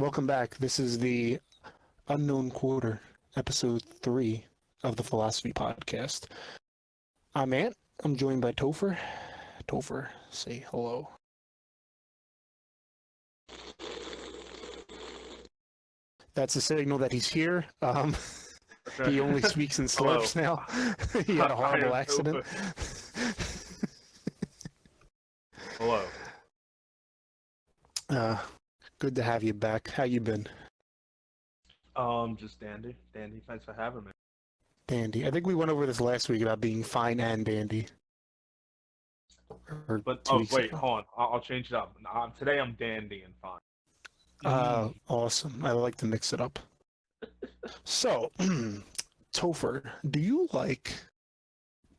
welcome back. This is the Unknown Quarter, episode 3 of the Philosophy Podcast. I'm Ant. I'm joined by Topher. Topher, say hello. That's a signal that he's here. Okay. He only speaks in slurps now. He had a horrible accident. Hello. Good to have you back. How you been? Just dandy. Dandy, thanks for having me. Dandy. I think we went over this last week about being fine and dandy. But hold on. I'll change it up. Today I'm dandy and fine. Awesome. I like to mix it up. So, Topher, do you like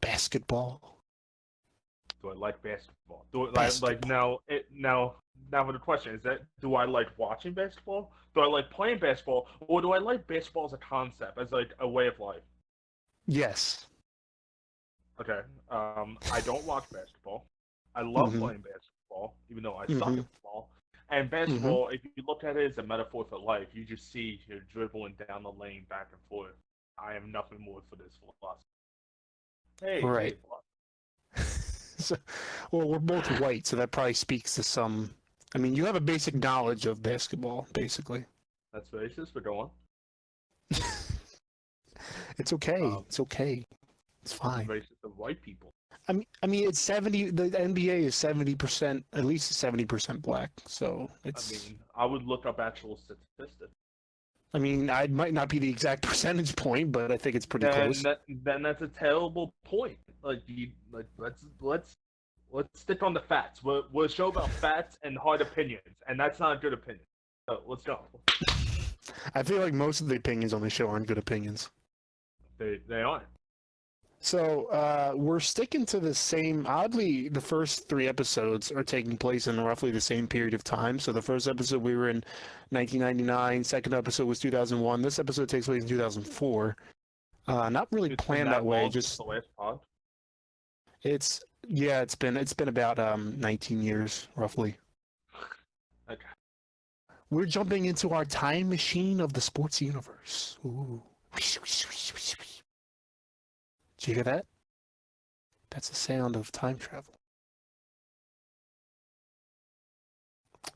basketball? Do I like basketball? Now for the question is that do I like watching basketball? Do I like playing basketball? Or do I like basketball as a concept, as like a way of life? Yes. Okay. I don't watch basketball. I love playing basketball, even though I suck at ball. And basketball, if you look at it as a metaphor for life, you just see you're dribbling down the lane back and forth. I am nothing more for this philosophy. Hey, right. Hey, So, well, we're both white, so that probably speaks to some. I mean, you have a basic knowledge of basketball, basically. that's racist, but go on. It's okay. It's okay. It's fine. Racist of white people. I mean, it's 70. The NBA is 70%, at least 70% black. So it's. I mean, I would look up actual statistics. I mean, I might not be the exact percentage point, but I think it's pretty close. Then that's a terrible point. Let's stick on the facts. We'll show about facts and hard opinions, and that's not a good opinion. So let's go. I feel like most of the opinions on the show aren't good opinions. They aren't. So we're sticking to the same. Oddly, the first 3 episodes are taking place in roughly the same period of time. So the first episode we were in 1999. Second episode was 2001. This episode takes place in 2004. Not really planned that way. Just the last pod. It's been about 19 years roughly. Okay. We're jumping into our time machine of the sports universe. Ooh. Did you hear that? That's the sound of time travel.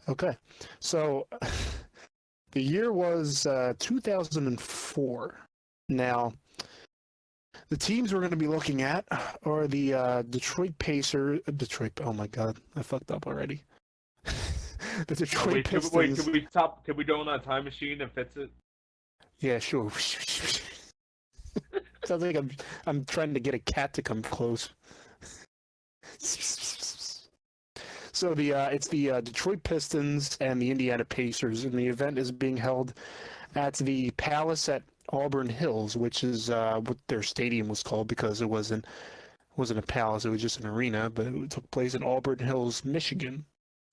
Okay, so the year was 2004. Now, the teams we're going to be looking at are the Detroit Pacers. Oh my God, I fucked up already. The Detroit Pistons. Can we go on a time machine and fix it? Yeah, sure. Sounds like I'm trying to get a cat to come close. So it's the Detroit Pistons and the Indiana Pacers, and the event is being held at the Palace at Auburn Hills, which is what their stadium was called because it wasn't a palace, it was just an arena, but it took place in Auburn Hills, Michigan,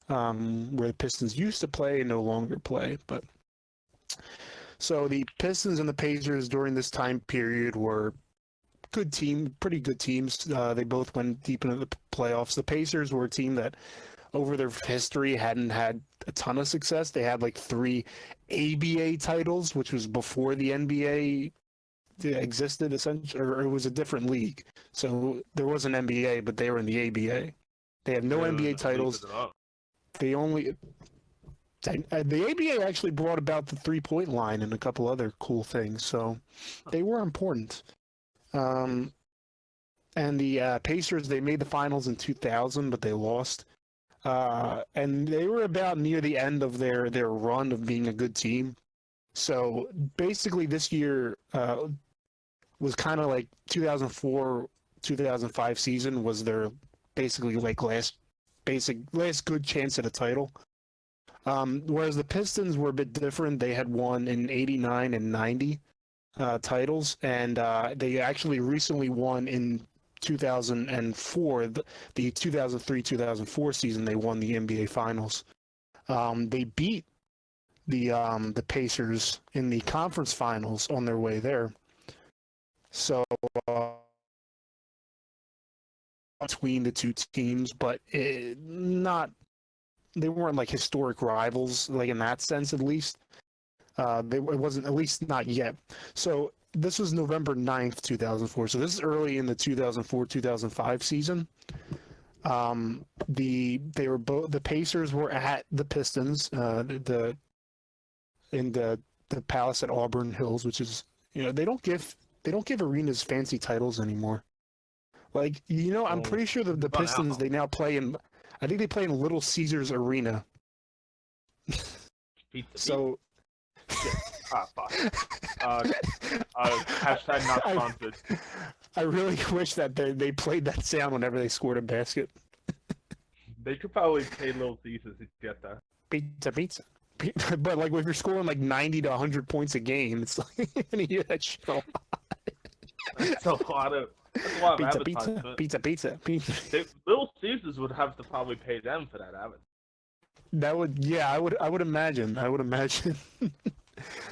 where the Pistons used to play and no longer play, but. So the Pistons and the Pacers during this time period were pretty good teams. They both went deep into the playoffs. The Pacers were a team that over their history hadn't had a ton of success. They had like 3 ABA titles, which was before the NBA existed, essentially, or it was a different league. So there was an NBA, but they were in the ABA. They have no NBA titles. They only... The ABA actually brought about the 3-point line and a couple other cool things, so they were important. And the Pacers, they made the finals in 2000, but they lost. And they were about near the end of their run of being a good team. So basically this year was kind of like 2004-2005 season was their basically like last good chance at a title. Whereas the Pistons were a bit different. They had won in 89 and 90 titles, and they actually recently won in 2004, the 2003-2004 season. They won the NBA Finals. They beat the Pacers in the conference finals on their way there. So between the two teams, but they weren't like historic rivals, like in that sense at least. It wasn't, at least not yet. So this was November 9th, 2004. So this is early in the 2004-2005 season. The Pacers were at the Pistons, in the Palace at Auburn Hills, which is, they don't give arenas fancy titles anymore. Like, I'm pretty sure the Pistons, they now play in, I think they play in Little Caesars Arena. So. Fuck. Hashtag not sponsored. I really wish that they played that sound whenever they scored a basket. They could probably pay Little Caesars to get that. Pizza. But like if you're scoring like 90 to 100 points a game, it's like you hear that shit a lot. That's a lot of pizza. Little Caesars would have to probably pay them for that advertisement. That would, yeah, I would imagine.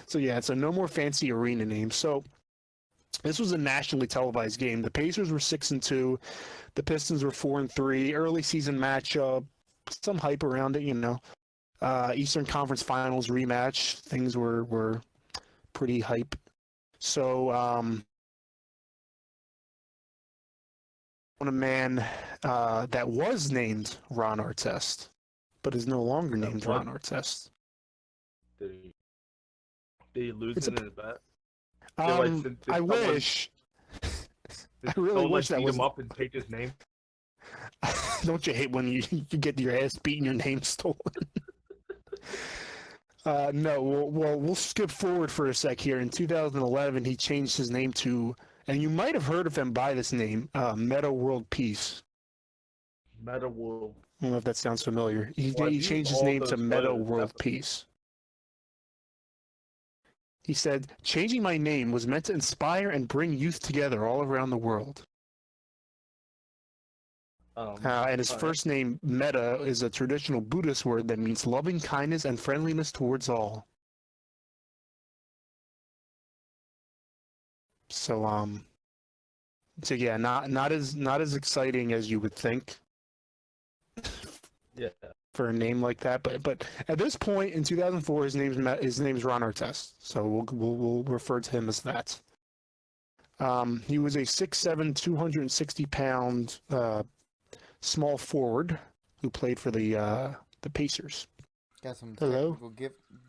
So yeah, so no more fancy arena names. So this was a nationally televised game. The Pacers were 6-2, the Pistons were 4-3. Early season matchup, some hype around it, Eastern Conference Finals rematch. Things were pretty hype. So a man that was named Ron Artest, but is no longer named Ron Artest. Did he lose in a bet? I wish. I really wish that was him up and take his name. Don't you hate when you get your ass beaten, your name stolen? No, we'll skip forward for a sec here. In 2011, he changed his name to, and you might have heard of him by this name, Meta World Peace. Meta World. I don't know if that sounds familiar. He changed his name to Meta World Peace. He said, "Changing my name was meant to inspire and bring youth together all around the world." And his first name, Meta, is a traditional Buddhist word that means loving kindness and friendliness towards all. So yeah, not as exciting as you would think. Yeah. For a name like that, but at this point in 2004, his name's Ron Artest, so we'll refer to him as that. He was a 6'7", 260-pound small forward who played for the Pacers. Got some technical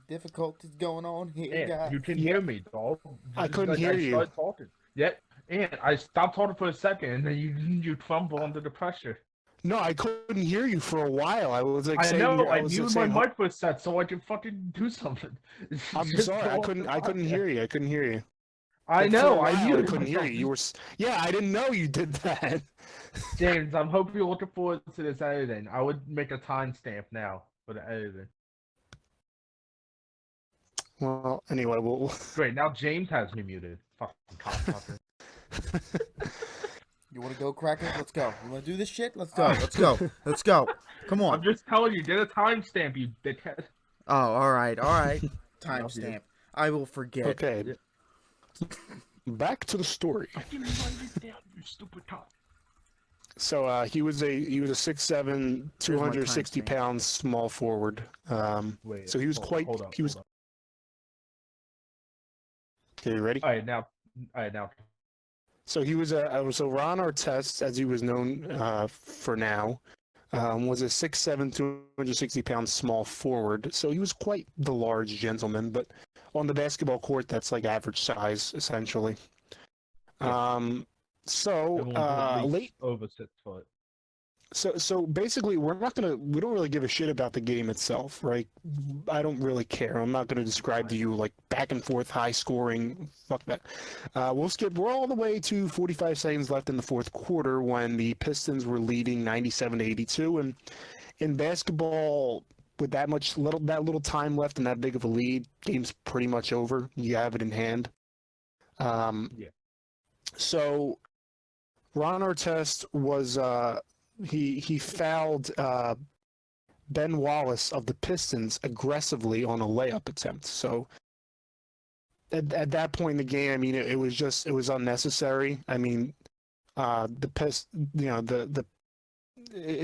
difficulties going on here, guys. You can hear me, dog. I couldn't hear you. Talking. Yeah, and I stopped talking for a second, and then you crumble under the pressure. No, I couldn't hear you for a while. I was like, I muted my mic for a sec so I could fucking do something. I'm sorry, I couldn't hear you. I know, I muted. I couldn't hear you. You were, yeah, I didn't know you did that. James, I'm hoping you're looking forward to this editing. I would make a timestamp now for the editing. Well, anyway, Great, now James has me muted. Fucking cocksucker. You want to go, Cracker? Let's go. You want to do this shit? Let's go. Let's go. Come on. I'm just telling you, get a timestamp, you dickhead. Oh, all right. Timestamp. I will forget. Okay. Back to the story. I can write it down, you stupid cock. So he was a 6'7", 260-pound small forward. Wait, so he was hold on. Okay, you ready? All right, now. So he was so Ron Artest, as he was known for now, was a 6'7", 260-pound small forward. So he was quite the large gentleman, but on the basketball court, that's like average size, essentially. Yeah. Late over 6 foot. So basically, we don't really give a shit about the game itself, right? I don't really care. I'm not gonna describe to you like back and forth, high scoring. Fuck that. We're all the way to 45 seconds left in the fourth quarter when the Pistons were leading 97-82, and in basketball, with that little time left and that big of a lead, game's pretty much over. You have it in hand. Yeah. So Ron Artest was he fouled Ben Wallace of the Pistons aggressively on a layup attempt. So at that point in the game, I mean, it was unnecessary. I mean, it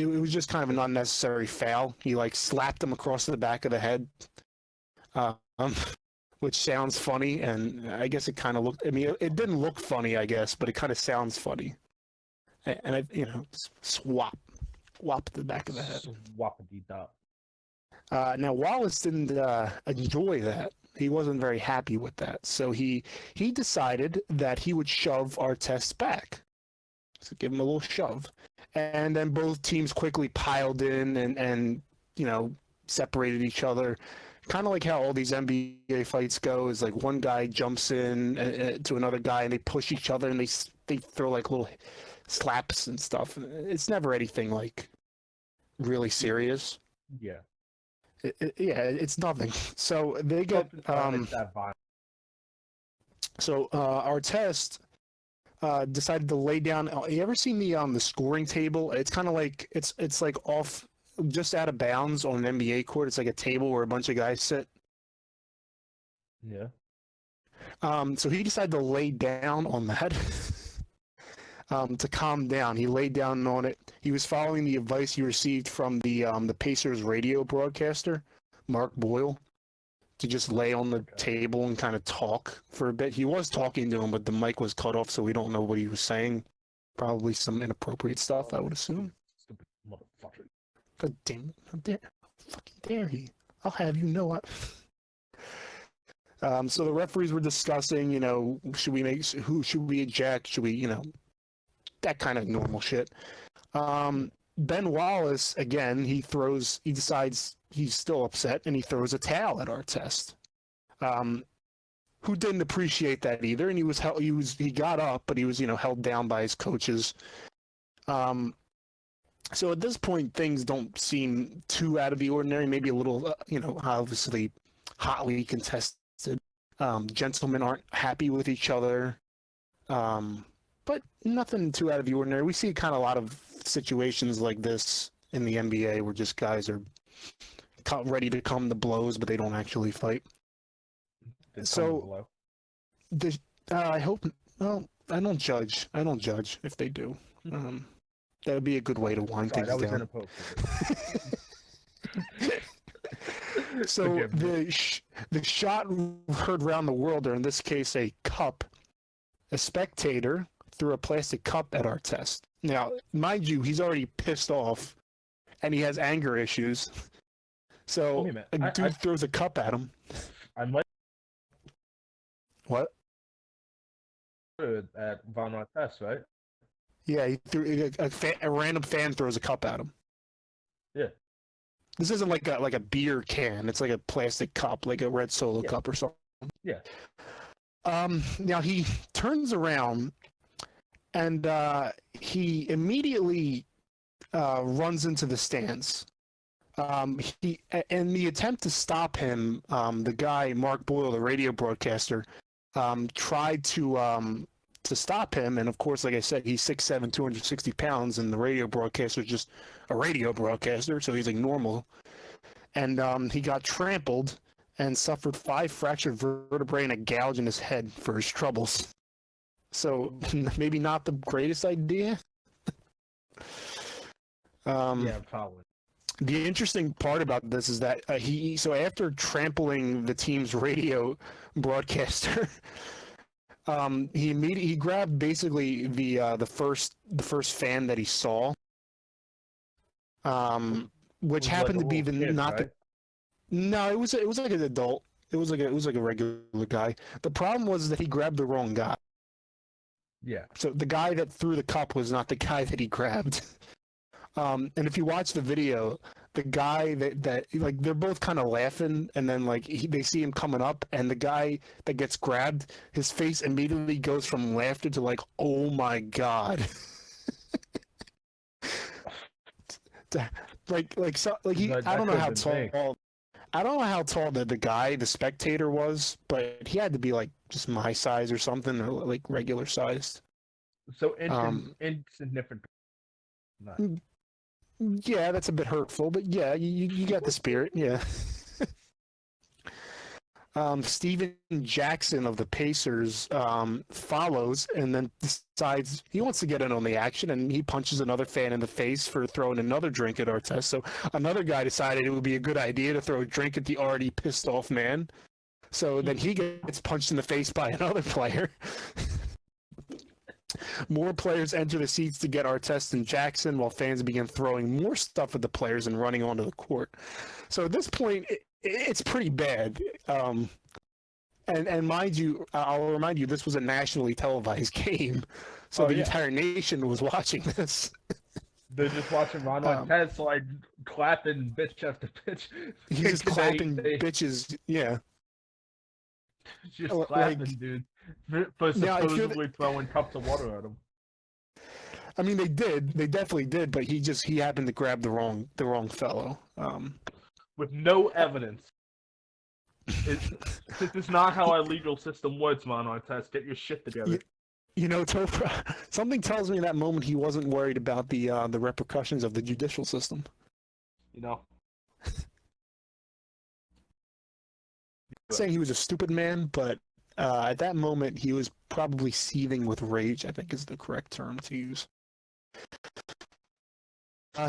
was just kind of an unnecessary foul. He like slapped him across the back of the head. which sounds funny, and I guess it kind of looked. I mean, it didn't look funny, I guess, but it kind of sounds funny. And swap to the back of the head. Whoppity-dop. Now Wallace didn't enjoy that. He wasn't very happy with that, so he decided that he would shove Artest back. So give him a little shove, and then both teams quickly piled in and separated each other. Kind of like how all these NBA fights go, is like one guy jumps in to another guy and they push each other and they throw like little slaps and stuff. It's never anything like really serious. Yeah. It's nothing. So they get Artest decided to lay down. You ever seen the scoring table? It's kind of like it's like off just out of bounds on an NBA court. It's like a table where a bunch of guys sit. Yeah. So he decided to lay down on that to calm down. He laid down on it. He was following the advice he received from the Pacers radio broadcaster, Mark Boyle, to just lay on the table and kind of talk for a bit. He was talking to him, but the mic was cut off, so we don't know what he was saying. Probably some inappropriate stuff, I would assume. Stupid motherfucker. God damn it! How fucking dare he? I'll have you know it. So the referees were discussing, should we eject? Should we, that kind of normal shit. Ben Wallace, again, he decides he's still upset, and he throws a towel at Artest, who didn't appreciate that either, and he got up, but he was, held down by his coaches. So at this point, things don't seem too out of the ordinary, maybe a little, obviously hotly contested. Gentlemen aren't happy with each other. But nothing too out of the ordinary. We see kind of a lot of situations like this in the NBA where just guys are ready to come to blows, but they don't actually fight. So, I hope. Well, I don't judge. If they do. That would be a good way to wind things down. So the shot heard around the world, or in this case, a cup. A spectator threw a plastic cup at Artest. Now, mind you, he's already pissed off, and he has anger issues. So a dude throws a cup at him. What? At Ron Artest, right? Yeah, he threw a random fan throws a cup at him. Yeah. This isn't like a beer can. It's like a plastic cup, like a red Solo cup or something. Yeah. Now he turns around and he immediately runs into the stands. He, in the attempt to stop him, the guy Mark Boyle, the radio broadcaster, tried to stop him, and of course, like I said, he's 6'7", 260 pounds, and the radio broadcaster is just a radio broadcaster, so he's like normal. And he got trampled and suffered 5 fractured vertebrae and a gouge in his head for his troubles. So maybe not the greatest idea. Yeah, probably. The interesting part about this is that so after trampling the team's radio broadcaster, he grabbed basically the first fan that he saw, which happened to be No, it was like an adult. It was like a regular guy. The problem was that he grabbed the wrong guy. Yeah. So the guy that threw the cup was not the guy that he grabbed. And if you watch the video, the guy that like they're both kind of laughing, and then like they see him coming up, and the guy that gets grabbed, his face immediately goes from laughter to like, oh my god. I don't know how tall. I don't know how tall the guy, the spectator, was, but he had to be like just my size or something, or like regular sized. So insignificant. No. Yeah, that's a bit hurtful, but yeah, you got the spirit, yeah. Steven Jackson of the Pacers follows and then decides he wants to get in on the action, and he punches another fan in the face for throwing another drink at Artest. So another guy decided it would be a good idea to throw a drink at the already pissed off man. So then he gets punched in the face by another player. More players enter the seats to get Artest and Jackson, while fans begin throwing more stuff at the players and running onto the court. So at this point, it's pretty bad. And mind you, I'll remind you, this was a nationally televised game, so the entire nation was watching this. They're just watching Ron Artest, like clapping bitch after bitch. He's just clapping bitches, yeah. Just clapping, dude. For supposedly throwing cups of water at him. I mean, they definitely did, but he happened to grab the wrong fellow. With no evidence. This is not how our legal system works, man. Artest, get your shit together. You know, Topher, something tells me in that moment he wasn't worried about the repercussions of the judicial system. You know. Not saying he was a stupid man, but at that moment he was probably seething with rage, I think is the correct term to use.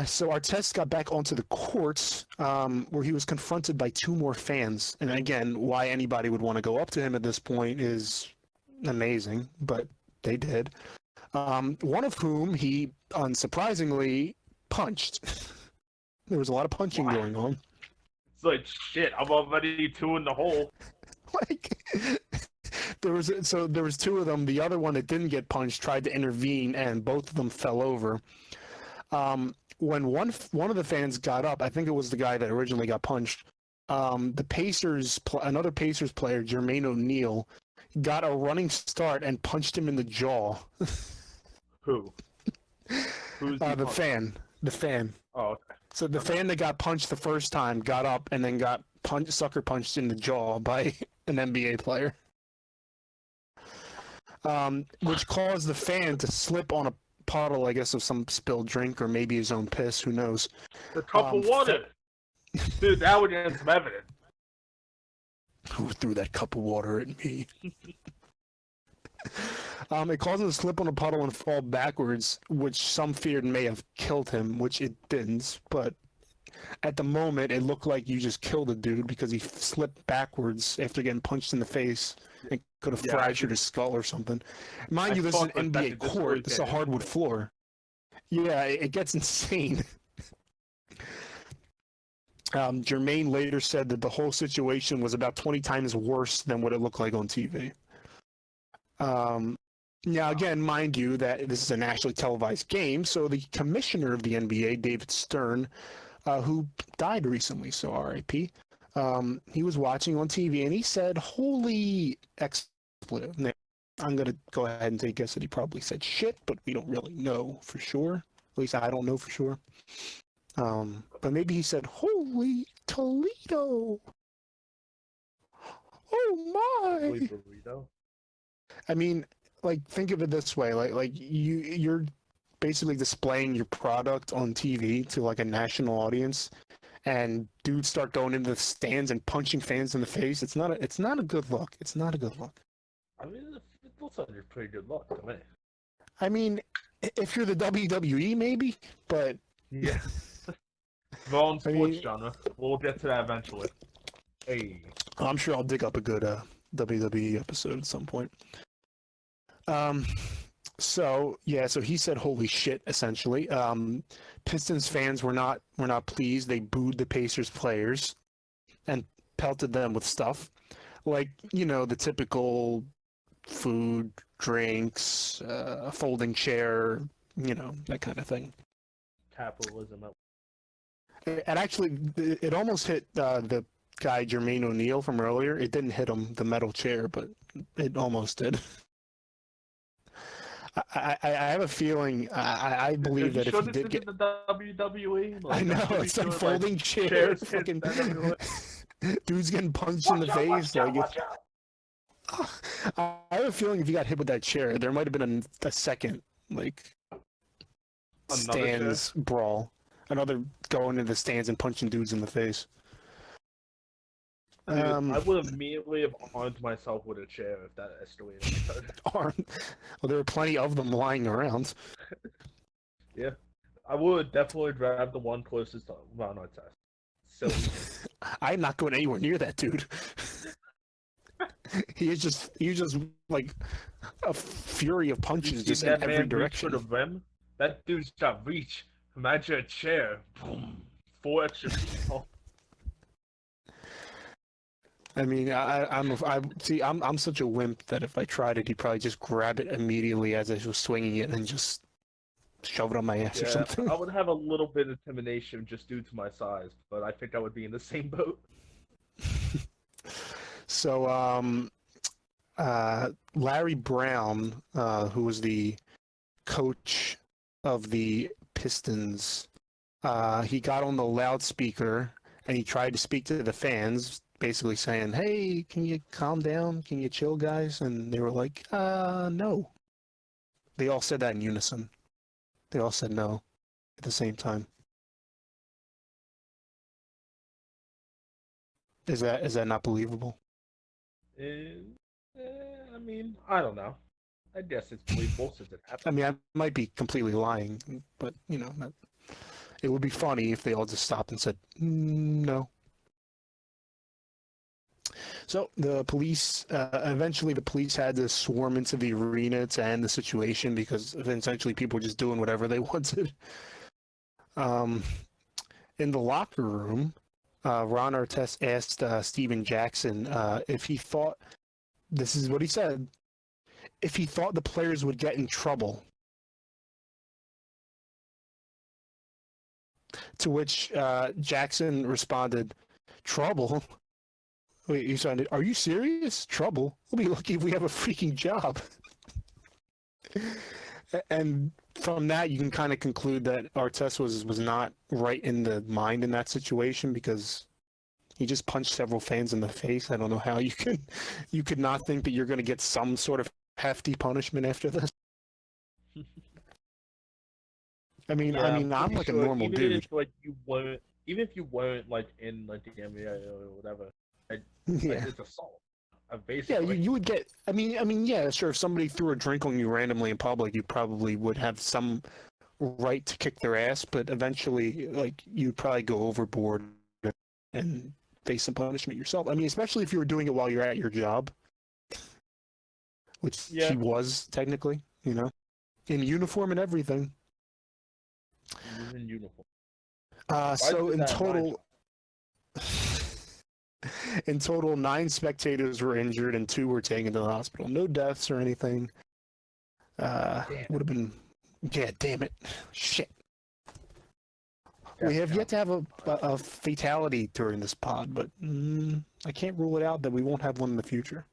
So Artest got back onto the courts, where he was confronted by two more fans. And again, why anybody would want to go up to him at this point is amazing, but they did. One of whom he, unsurprisingly, punched. There was a lot of punching going on. It's like, shit, I'm already 2 in the hole. There was two of them. The other one that didn't get punched tried to intervene, and both of them fell over. When one of the fans got up, I think it was the guy that originally got punched. Another Pacers player, Jermaine O'Neal, got a running start and punched him in the jaw. Who? Who's the fan. Oh, okay. So the fan that got punched the first time got up and then got sucker punched in the jaw by an NBA player, which caused the fan to slip on a puddle, I guess, of some spilled drink or maybe his own piss. Who knows? The cup of water. Dude, that would get some evidence. Who threw that cup of water at me? It caused him to slip on a puddle and fall backwards, which some feared may have killed him, which it didn't. But at the moment, it looked like you just killed a dude because he slipped backwards after getting punched in the face and could have fractured his skull or something. Mind you, this is an NBA court. This is a hardwood floor. Yeah, it gets insane. Jermaine later said that the whole situation was about 20 times worse than what it looked like on TV. Now, again, mind you that this is a nationally televised game, so the commissioner of the NBA, David Stern, who died recently, so RIP, he was watching on TV and he said, "Holy expletive." Now, I'm going to go ahead and take a guess that he probably said shit, but we don't really know for sure. At least I don't know for sure. But maybe he said, "Holy Toledo! Oh my!" Holy Toledo. I mean, like, think of it this way: like you're basically displaying your product on TV to like a national audience, and dudes start going into the stands and punching fans in the face. It's not a good look. It's not a good look. I mean, it looks like a pretty good look to me. I mean, if you're the WWE, maybe, but yeah. Wrong sports genre. We'll get to that eventually. Hey. I'm sure I'll dig up a good WWE episode at some point. So he said holy shit, essentially. Pistons fans were not pleased. They booed the Pacers players and pelted them with stuff. Like, you know, the typical food, drinks, a folding chair, you know, that kind of thing. Capitalism. And actually, it almost hit the guy Jermaine O'Neal from earlier. It didn't hit him, the metal chair, but it almost did. I have a feeling. I believe that if he did get the WWE, like, I know it's like folding like, chairs. Fucking dude's getting punched in the face. I have a feeling if he got hit with that chair, there might have been a second like stands brawl. Another going into the stands and punching dudes in the face. Dude, I would immediately have armed myself with a chair if that escalated. Armed? Well, there were plenty of them lying around. Yeah. I would definitely grab the one closest to Ron Artest. So I'm not going anywhere near that dude. He's just like a fury of You punches see just in that every man reach for direction. the rim? That dude's got reach. Imagine a chair. Boom. 4 extra people. I mean, I'm such a wimp that if I tried it, he'd probably just grab it immediately as I was swinging it and just shove it on my ass or Yeah, something. I would have a little bit of intimidation just due to my size, but I think I would be in the same boat. So, Larry Brown, who was the coach of the Pistons, he got on the loudspeaker and he tried to speak to the fans, basically saying, "Hey, can you calm down? Can you chill, guys?" And they were like, no." They all said that in unison. They all said no at the same time. Is that not believable? And, I mean, I don't know. I guess it's believable since it I happened. mean, I might be completely lying, but it would be funny if they all just stopped and said no. So the police, eventually the police had to swarm into the arena to end the situation because essentially people were just doing whatever they wanted. In the locker room, Ron Artest asked Steven Jackson if he thought, this is what he said, if he thought the players would get in trouble. To which Jackson responded, "Trouble? Wait, he sounded, are you serious? Trouble? We'll be lucky if we have a freaking job." And from that, you can kind of conclude that Artest was not right in the mind in that situation because he just punched several fans in the face. I don't know how you could not think that you're going to get some sort of hefty punishment after this. I mean, Yeah, I'm pretty like a sure, normal even dude. if like you weren't, even if you weren't like in like the NBA or whatever, like, Yeah. it's assault. Yeah, Basically. you would get. I mean, yeah, sure. If somebody threw a drink on you randomly in public, you probably would have some right to kick their ass. But eventually, like, you'd probably go overboard and face some punishment yourself. I mean, especially if you were doing it while you're at your job, which Yeah. he was technically, in uniform and everything. He was in uniform. So did in that in my total, in total, 9 spectators were injured and 2 were taken to the hospital. No deaths or anything. Would have been, yeah, damn it, shit. We have yet to have a fatality during this pod, but I can't rule it out that we won't have one in the future.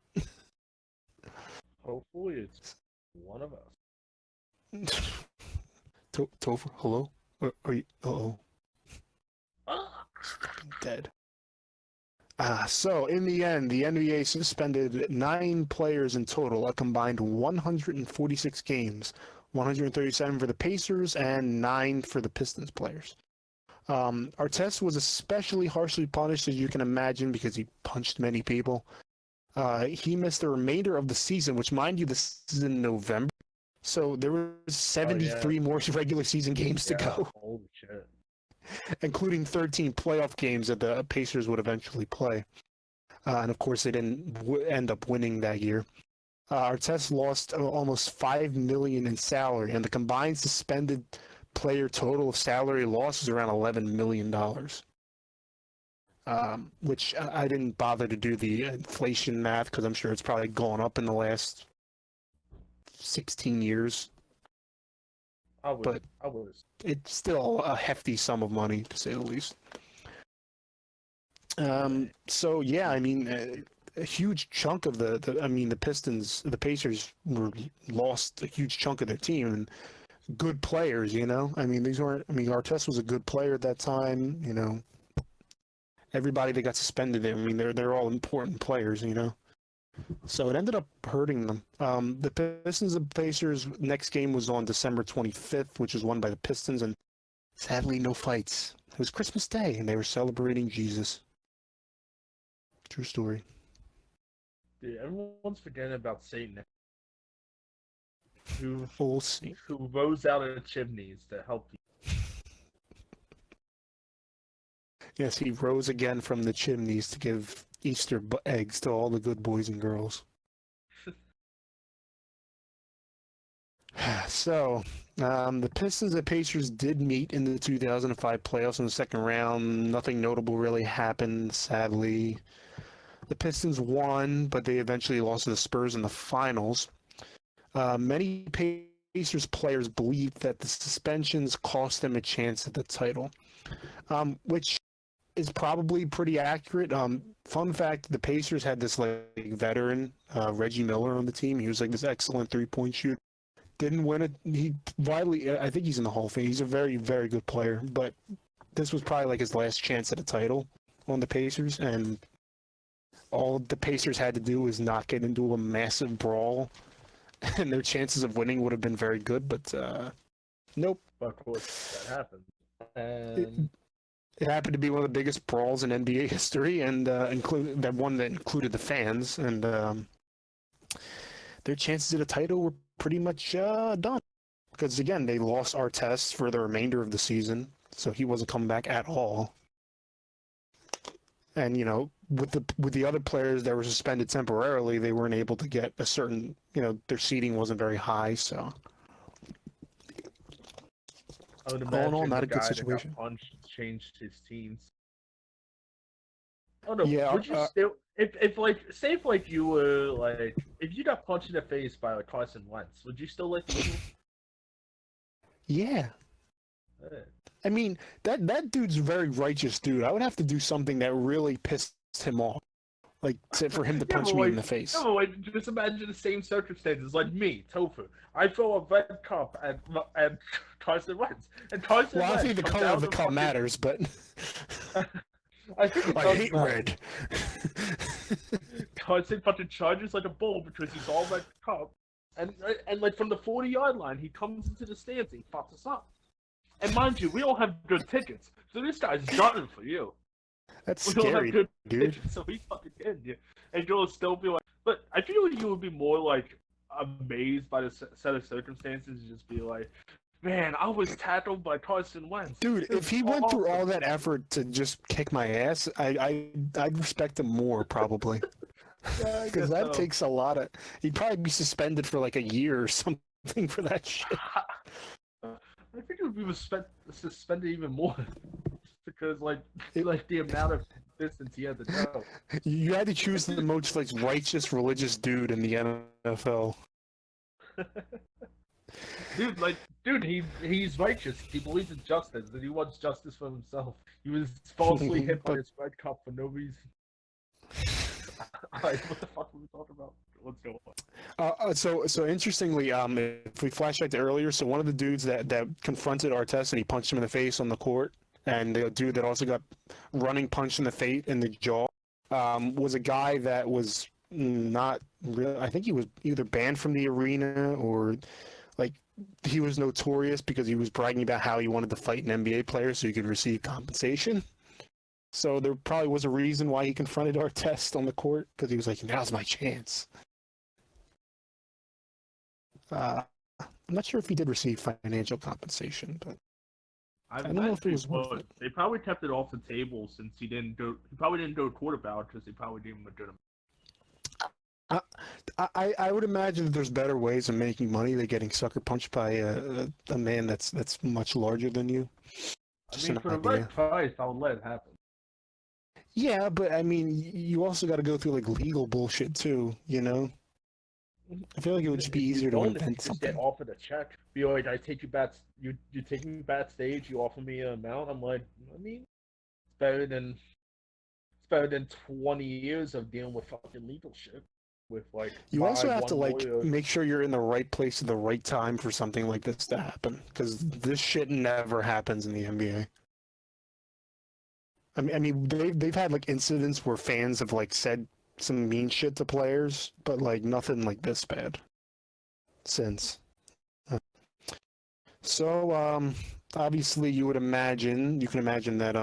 Hopefully, it's one of us. Topher, hello? Are you? Uh-oh. Ah! He's fucking dead. So, in the end, the NBA suspended 9 players in total, a combined 146 games, 137 for the Pacers and 9 for the Pistons players. Artest was especially harshly punished, as you can imagine, because he punched many people. He missed the remainder of the season, which, mind you, this is in November. So there was 73 more regular season games to go, Holy shit. including 13 playoff games that the Pacers would eventually play. And of course, they didn't end up winning that year. Artest lost almost $5 million in salary, and the combined suspended player total of salary loss was around $11 million. Which I didn't bother to do the inflation math because I'm sure it's probably gone up in the last 16 years. But it's still a hefty sum of money, to say the least. So yeah, I mean, a huge chunk of the Pacers lost a huge chunk of their team and good players. I mean, Artest was a good player at that time. Everybody that got suspended there, I mean, they're all important players. So it ended up hurting them. The Pistons and Pacers next game was on December 25th, which was won by the Pistons, and sadly no fights. It was Christmas Day, and they were celebrating Jesus. True story. Dude, everyone's forgetting about Satan, who rose out of the chimneys to help you. Yes, he rose again from the chimneys to give Easter eggs to all the good boys and girls. So, the Pistons and Pacers did meet in the 2005 playoffs in the second round. Nothing notable really happened, sadly. The Pistons won, but they eventually lost to the Spurs in the finals. Many Pacers players believe that the suspensions cost them a chance at the title, which is probably pretty accurate. Fun fact, the Pacers had this like veteran, Reggie Miller, on the team. He was like this excellent three-point shooter. Didn't win it. I think he's in the Hall of Fame. He's a very, very good player, but this was probably like his last chance at a title on the Pacers, and all the Pacers had to do was not get into a massive brawl, and their chances of winning would have been very good, but nope. Of course, that happened. And It happened to be one of the biggest brawls in NBA history, and one that included the fans, and their chances at a title were pretty much done. Because again, they lost Artest for the remainder of the season, so he wasn't coming back at all. And with the other players that were suspended temporarily, they weren't able to get a certain, their seeding wasn't very high. So I would all in all, imagine not the a good guy that situation. got punched changed his teams. Oh no! Yeah, Would you still, if you were like, if you got punched in the face by like Carson Wentz, would you still like to leave? Yeah. I mean, that dude's a very righteous dude. I would have to do something that really pissed him off, like for him to punch me in the face. No, just imagine the same circumstances, like me, Topher. I throw a red cup at Carson Wentz, and Carson Well, I Wentz think the comes color out of the and cup fucking- matters, but I think it I does hate matter. red. Carson fucking charges like a bull because he's all red cup, and like from the 40-yard line, he comes into the stands and he fucks us up. And mind you, we don't have good tickets, so this guy's gunning for you. That's We don't have scary, good dude. tickets, so he's fucking getting you. And you'll still be like, but I feel like you would be more like amazed by the set of circumstances and just be like, man, I was tackled by Carson Wentz. Dude, This if he is went through awesome." all that effort to just kick my ass, I'd respect him more probably. Yeah, I Because guess that so. takes a lot of. He'd probably be suspended for like a year or something for that shit. I think it would be suspended even more because like the amount of distance he had to go. You had to choose the most like righteous religious dude in the NFL. Dude, he's righteous. He believes in justice, and he wants justice for himself. He was falsely hit by his red cup for no reason. Alright, what the fuck were we talking about? Let's go on. So interestingly, if we flash back to earlier, so one of the dudes that confronted Artest and he punched him in the face on the court, and the dude that also got running punched in the face in the jaw, was a guy that was not real. I think he was either banned from the arena or like he was notorious because he was bragging about how he wanted to fight an NBA player so he could receive compensation. So there probably was a reason why he confronted Artest on the court, because he was like, now's my chance. I'm not sure if he did receive financial compensation, but I don't know if it was worth it. They probably kept it off the table since he probably didn't go to court about it because they probably deemed him legitimate. I would imagine that there's better ways of making money than getting sucker punched by a man that's much larger than you. Just I mean, an for the idea. right price, I would let it happen. Yeah, but I mean, you also got to go through like legal bullshit too, you know? I feel like it would just be If you easier to don't, if invent you just something. get offered a check. Be like, I take you back. You take me backstage. You offer me an amount. I'm like, I mean, it's better than 20 years of dealing with fucking legal shit. With like, You also five, have to one like lawyer. make sure you're in the right place at the right time for something like this to happen, because this shit never happens in the NBA. I mean, they've had like incidents where fans have like said some mean shit to players, but like nothing like this bad since. So obviously you can imagine that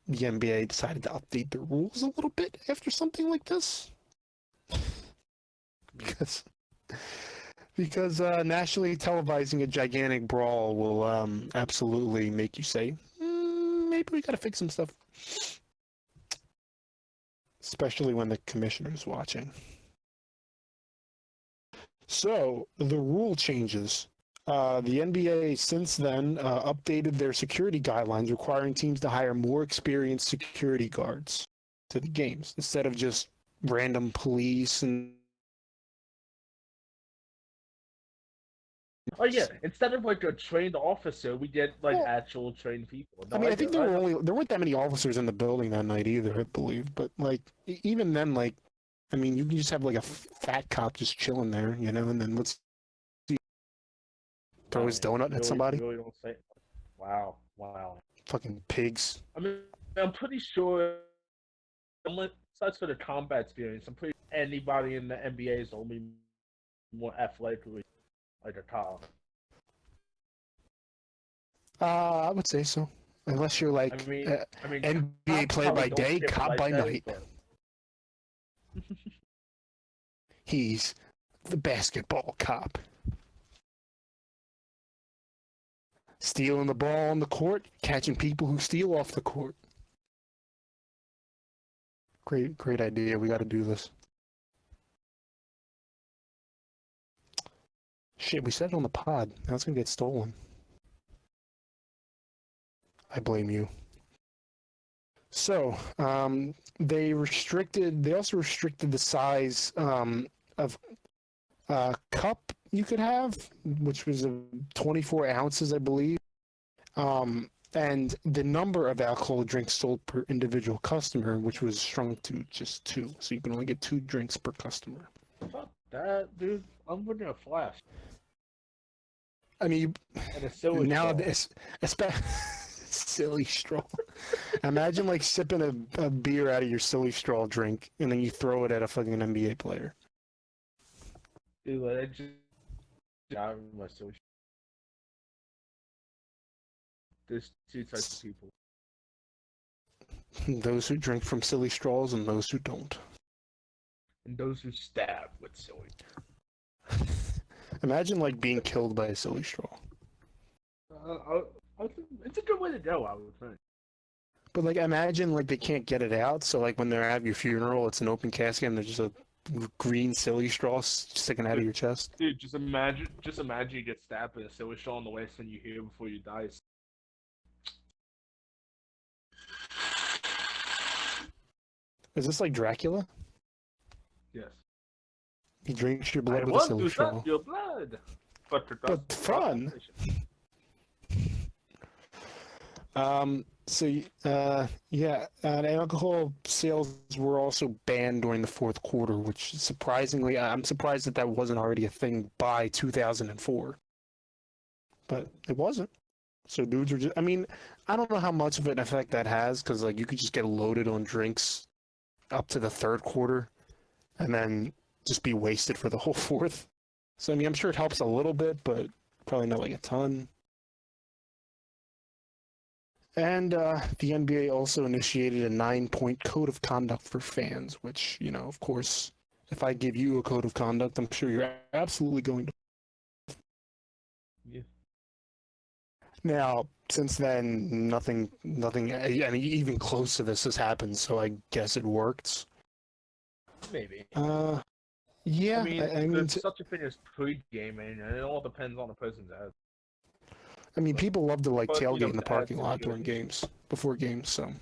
the NBA decided to update the rules a little bit after something like this. Because nationally televising a gigantic brawl will absolutely make you say, maybe we gotta fix some stuff. especially when the commissioner's watching. So, the rule changes. The NBA since then updated their security guidelines, requiring teams to hire more experienced security guards to the games instead of just random police and. Oh yeah, instead of like a trained officer, we get like Well, actual trained people. I mean, I think there weren't that many officers in the building that night either, I believe. But like, even then, like, I mean, you can just have like a fat cop just chilling there, you know, and then let's see, throw his donut at somebody. You really don't say. Wow. Fucking pigs. I mean, I'm pretty sure, unless that's for the combat experience, I'm pretty sure anybody in the NBA is only more athletically like a cop. I would say so, unless you're like I mean, NBA player by day, cop by night. But... He's the basketball cop. Stealing the ball on the court, catching people who steal off the court. Great idea. We got to do this. Shit, we said it on the pod. Now it's going to get stolen. I blame you. So, they also restricted the size of cup you could have, which was 24 ounces, I believe. And the number of alcohol drinks sold per individual customer, which was shrunk to just 2. So you can only get 2 drinks per customer. Fuck that, dude. I'm winning a flash. I mean, and a silly now straw. Silly straw. Imagine like sipping a beer out of your silly straw drink, and then you throw it at a fucking NBA player. Dude, like, I just got my silly. There's 2 types of people. Those who drink from silly straws and those who don't. And those who stab with silly. Imagine like being killed by a silly straw. It's a good way to go, I would think. But like, imagine like they can't get it out, so like when they're at your funeral, it's an open casket and there's just a green silly straw sticking out of your chest. Dude, just imagine you get stabbed with a silly straw, and the last thing you hear before you die is. Is this like Dracula? Yes. He drinks your blood I with a want silly to straw. suck your blood, But fun. And alcohol sales were also banned during the 4th quarter, which surprisingly, I'm surprised that wasn't already a thing by 2004. But it wasn't. So dudes are just, I mean, I don't know how much of an effect that has, because like you could just get loaded on drinks up to the 3rd quarter, and then just be wasted for the whole 4th. So I mean, I'm sure it helps a little bit, but probably not like a ton. And the NBA also initiated a 9-point code of conduct for fans, which, you know, of course, if I give you a code of conduct, I'm sure you're absolutely going to. Yeah. Now, since then, nothing, I mean, even close to this has happened, so I guess it worked. Maybe. Yeah. I mean, there's such a thing as pre-gaming, and it all depends on the person's ad. I mean, people love to like But, you tailgate know, in the parking lot during games. games, before games. So,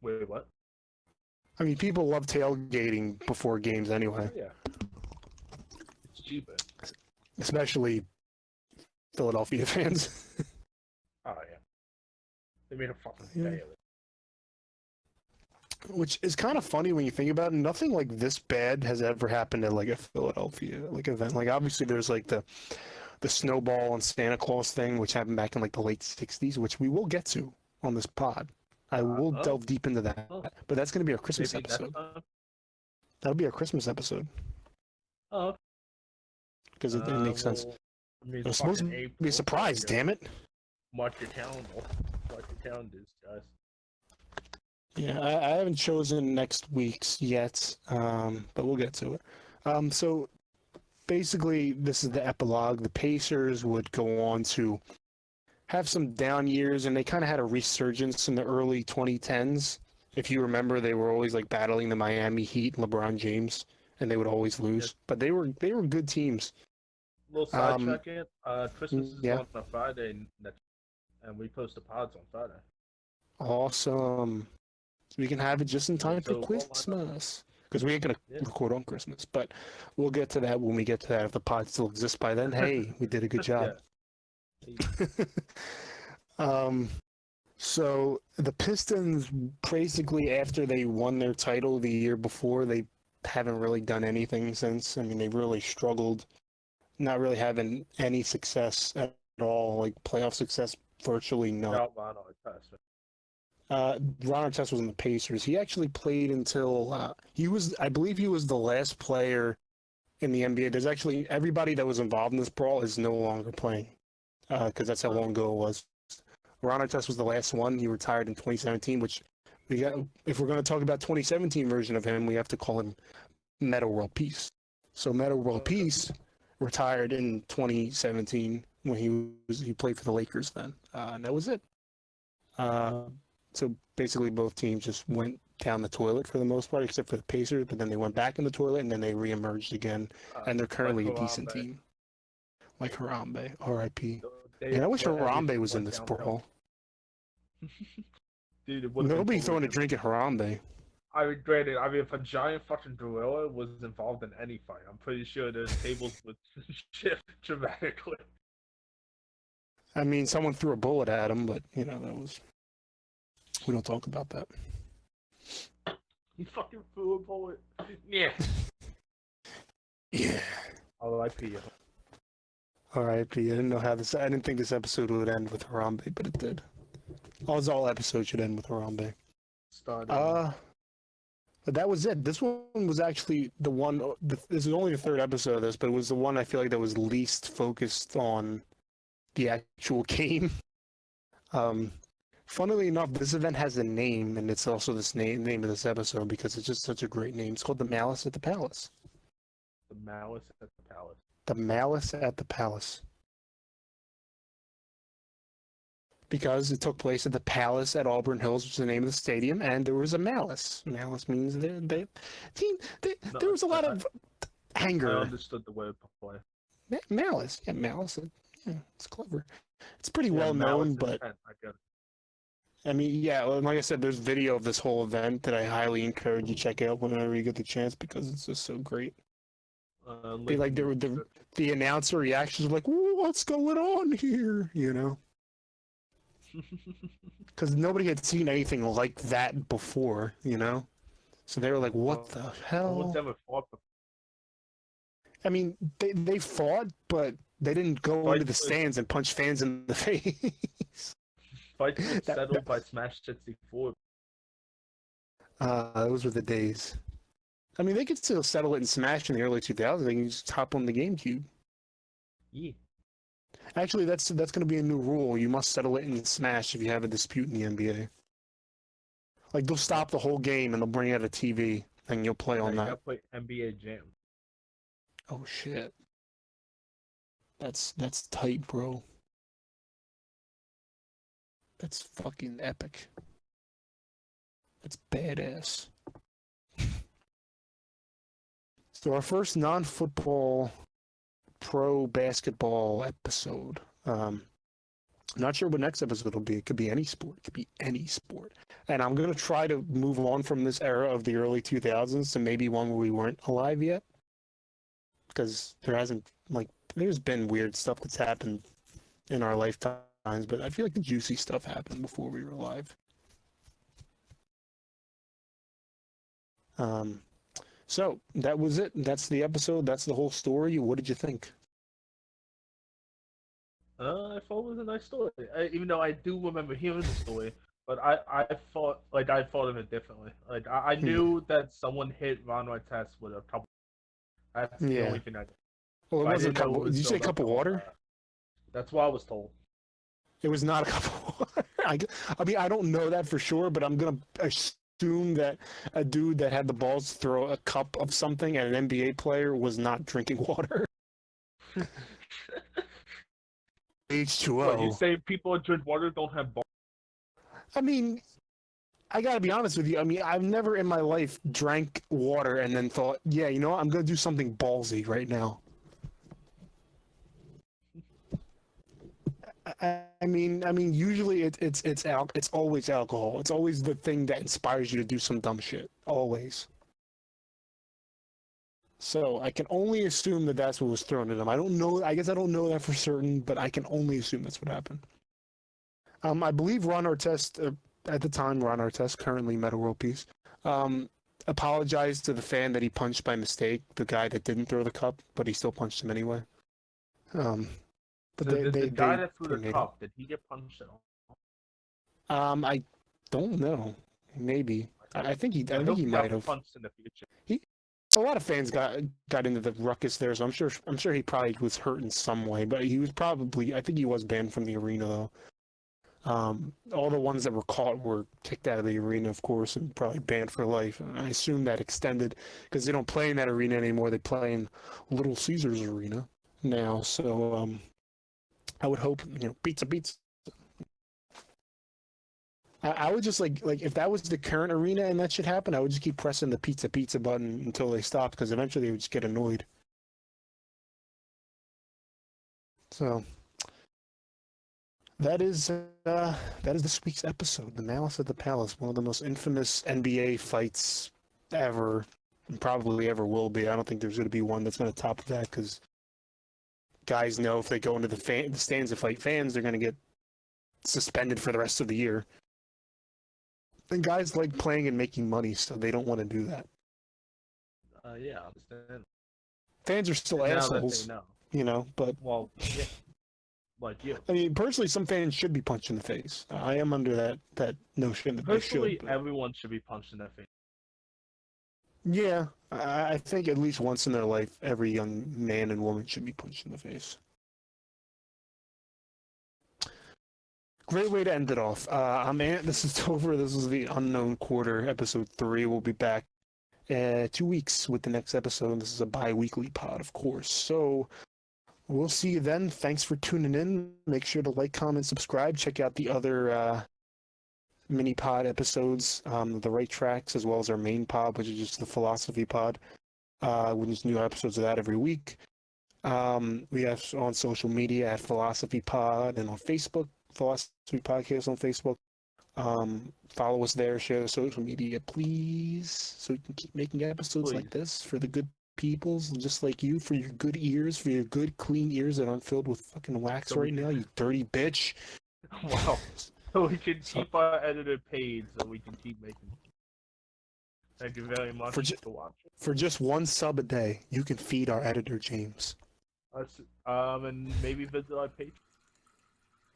Wait, what? I mean, people love tailgating before games anyway, Yeah. It's cheaper. especially Philadelphia fans. Oh yeah. They made a fucking Yeah. day of it. Which is kind of funny when you think about it. Nothing like this bad has ever happened at like a Philadelphia like event. Like obviously there's like the snowball and Santa Claus thing, which happened back in like the late '60s, which we will get to on this pod. I will delve deep into that, but that's going to be our Christmas Maybe episode. next time? That'll be our Christmas episode Oh. because it makes sense. Well, I mean, It's supposed to be a surprise, damn it. Mark your calendar. Mark your calendars, guys. Yeah, I haven't chosen next week's yet, but we'll get to it. So basically, this is the epilogue. The Pacers would go on to have some down years, and they kind of had a resurgence in the early 2010s. If you remember, they were always like battling the Miami Heat and LeBron James, and they would always lose. Yes. But they were good teams. Little Um, sidetrack it. Christmas is yeah, on a Friday next, and we post the pods on Friday. awesome. So we can have it just in time for So, well, Christmas. Because we ain't gonna Yeah. record on Christmas, but we'll get to that when we get to that. If the pod still exists by then, hey, we did a good job. um, so the Pistons, basically after they won their title the year before, they haven't really done anything since. I mean, they've really struggled, not really having any success at all, like playoff success, virtually none. Without Ron Artest. Ron Artest was in the Pacers. He actually played until I believe he was the last player in the NBA. There's actually everybody that was involved in this brawl is no longer playing because that's how long ago it was. Ron Artest was the last one. He retired in 2017, which we got. If we're going to talk about 2017 version of him, we have to call him Meta World Peace. So Meta World Peace retired in 2017 when he played for the Lakers then, and that was it. So basically, both teams just went down the toilet for the most part, except for the Pacers. But then they went back in the toilet, and then they reemerged again, and they're currently a decent team. Like Harambe, R.I.P. And I wish Harambe was in this brawl. Dude, Nobody throwing a drink at Harambe. I regret it. I mean, if a giant fucking gorilla was involved in any fight, I'm pretty sure the tables would shift dramatically. I mean, someone threw a bullet at him, but you know that was. We don't talk about that. He fucking threw a bullet. Yeah. Yeah. R.I.P. R.I.P. I didn't know how this. I didn't think this episode would end with Harambe, but it did. All episodes should end with Harambe. But that was it. This one was actually the one. This is only the third episode of this, but it was the one I feel like that was least focused on the actual game. Funnily enough, this event has a name, and it's also this name of this episode because it's just such a great name. It's called the Malice at the Palace. The Malice at the Palace. The Malice at the Palace. Because it took place at the Palace at Auburn Hills, which is the name of the stadium, and there was a malice. Malice means there was a lot of anger. I understood the word play. Malice, yeah, Malice. Yeah, it's clever. It's pretty well known, but I get it. I mean, yeah, like I said, there's video of this whole event that I highly encourage you to check out whenever you get the chance because it's just so great. The announcer reactions were like, "What's going on here?" You know. Because nobody had seen anything like that before, you know? So they were like, what the hell? I mean, they fought, but they didn't go into the stands and punch fans in the face. Fights were settled by Smash 64. Those were the days. I mean, they could still settle it in Smash in the early 2000s. They can just hop on the GameCube. Yeah. Actually, that's going to be a new rule. You must settle it in Smash if you have a dispute in the NBA. Like, they'll stop the whole game and they'll bring out a TV and you'll play on that. You gotta play NBA Jam. Oh, shit. That's tight, bro. That's fucking epic. That's badass. So our first non-football pro basketball episode. Not sure what next episode will be. It could be any sport. It could be any sport. And I'm going to try to move on from this era of the early 2000s to maybe one where we weren't alive yet. Because there's been weird stuff that's happened in our lifetimes, but I feel like the juicy stuff happened before we were alive. So that was it. That's the episode. That's the whole story. What did you think? I thought it was a nice story. Even though I do remember hearing the story, but I thought of it differently. Like I knew that someone hit Ron Artest with a couple. That's the only thing I did. Well, it wasn't a cup. Did you say a cup of water? That's what I was told. It was not a cup of water. I mean, I don't know that for sure, but I'm gonna assume that a dude that had the balls to throw a cup of something at an NBA player was not drinking water. H2O. What, you say people who drink water don't have balls? I mean, I gotta be honest with you. I mean, I've never in my life drank water and then thought, yeah, you know what? I'm gonna do something ballsy right now. I mean, usually it's always alcohol. It's always the thing that inspires you to do some dumb shit. Always. So I can only assume that that's what was thrown at him. I don't know. I guess I don't know that for certain, but I can only assume that's what happened. I believe Ron Artest, at the time, Ron Artest, currently Meta World Peace, apologized to the fan that he punched by mistake, the guy that didn't throw the cup, but he still punched him anyway. But So the guy that threw the cup, did he get punched at all? I don't know. Maybe. I think he might have. Punched in the future. A lot of fans got into the ruckus there, so I'm sure he probably was hurt in some way, but he was probably, I think he was banned from the arena though. All the ones that were caught were kicked out of the arena, of course, and probably banned for life. And I assume that extended because they don't play in that arena anymore. They play in Little Caesars Arena now. So I would hope, pizza. I would just like if that was the current arena and that should happen, I would just keep pressing the pizza button until they stopped because eventually they would just get annoyed. So that is this week's episode, the Malice at the Palace, one of the most infamous NBA fights ever, and probably ever will be. I don't think there's going to be one that's going to top that because guys know if they go into the stands to fight fans, they're going to get suspended for the rest of the year. And guys like playing and making money, so they don't want to do that. Yeah, I understand. Fans are still assholes, but... Well, yeah. Like you. I mean, personally, some fans should be punched in the face. I am under that notion that personally, they should. Everyone should be punched in the face. Yeah, I think at least once in their life, every young man and woman should be punched in the face. Great way to end it off. I'm Ant. This is Topher. This is the Unknown Quarter, episode 3. We'll be back 2 weeks with the next episode. This is a bi-weekly pod, of course. So we'll see you then. Thanks for tuning in. Make sure to like, comment, subscribe. Check out the other mini pod episodes, the right tracks, as well as our main pod, which is just the philosophy pod. With new episodes of that every week. We have on social media at Philosophy Pod and on Facebook. Philosophy Podcast on Facebook. Follow us there, share the social media, please, so we can keep making episodes like this for the good peoples, just like you, for your good ears, for your good, clean ears that aren't filled with fucking wax right now, you dirty bitch. Wow. So we can keep our editor paid, so we can keep making. Thank you very much for watching. For just one sub a day, you can feed our editor, James. And maybe visit our Patreon.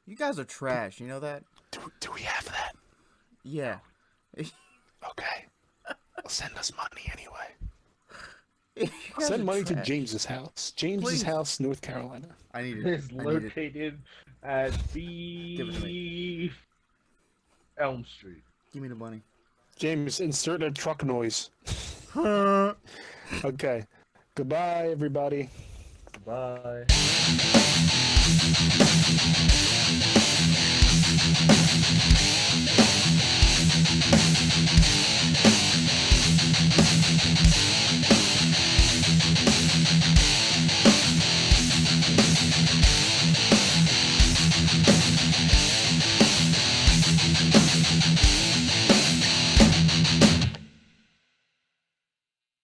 You guys are trash, you know that? Do we have that? Yeah. Okay. Well, send us money anyway. Send money to James's house. James's house, North Carolina. I need it. It's located at the Elm Street. Give me the money. James, insert a truck noise. Okay. Goodbye, everybody. Bye.